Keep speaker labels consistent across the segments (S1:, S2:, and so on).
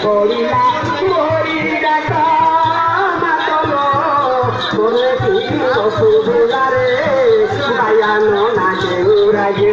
S1: পড়িলা মরি ডাক মাতল তোরে কি অসুবিধারে বায়ানো নাচে উড়াগে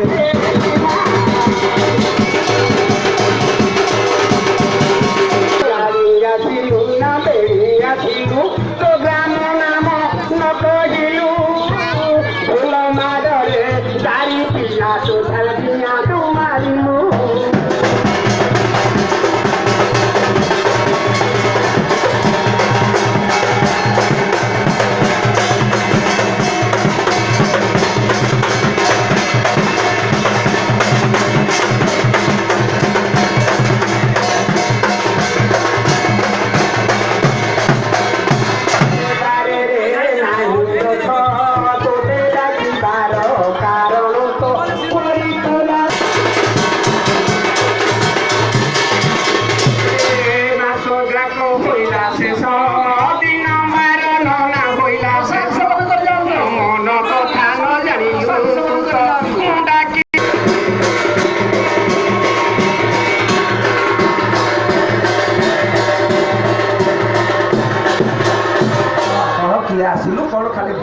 S1: ଆସିଲୁ କଣ ଖାଲି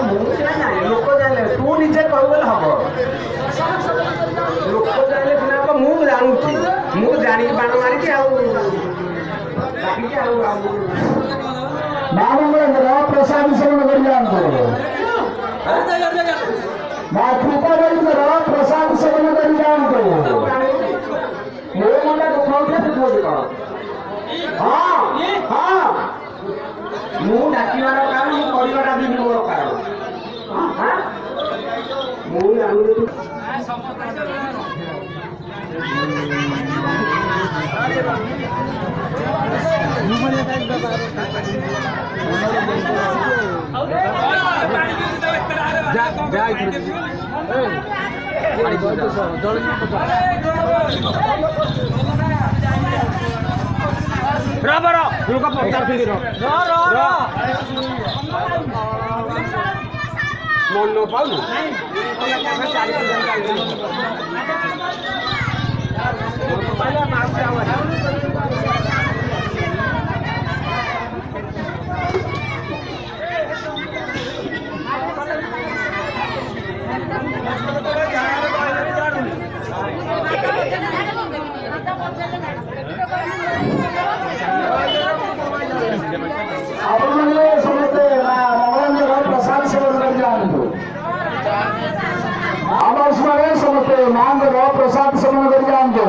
S1: ମୁଁ ସିନା ଜାଣି ଲୋକ ଜାଣିଲେ ତୁ ନିଜେ କହିଲେ ହବ ଲୋକ ଜାଣିଲେ ସିନା ହବ ମୁଁ ଜାଣୁଛି ମୁଁ ଜାଣିକି ବାଣ ମାରିକି ଆଉ ବାଣଙ୍କର ପ୍ରସାଦ ସେବନ କରି ଯାଆନ୍ତୁ ମା କୃପାର ପ୍ରସାଦ ସେବନ କରି ଯାଆନ୍ତୁ ମୋ ମନେ ଦୁଃଖ ହଁ ହଁ ମୁଁ ଡାକିବାର କାରଣ ମୁଁ କରିବାଟା ବି ମୋର କାରଣ ମୁଁ ଜାଣୁନି ମନ ପାଉନି ସମସ୍ତେ ମଙ୍ଗଳଙ୍କର ପ୍ରସାଦ ସେବନ କରି ଯାଆନ୍ତୁ ଆମର ସମସ୍ତେ ମାଙ୍କର ପ୍ରସାଦ ସେବନ କରି ଯାଆନ୍ତୁ।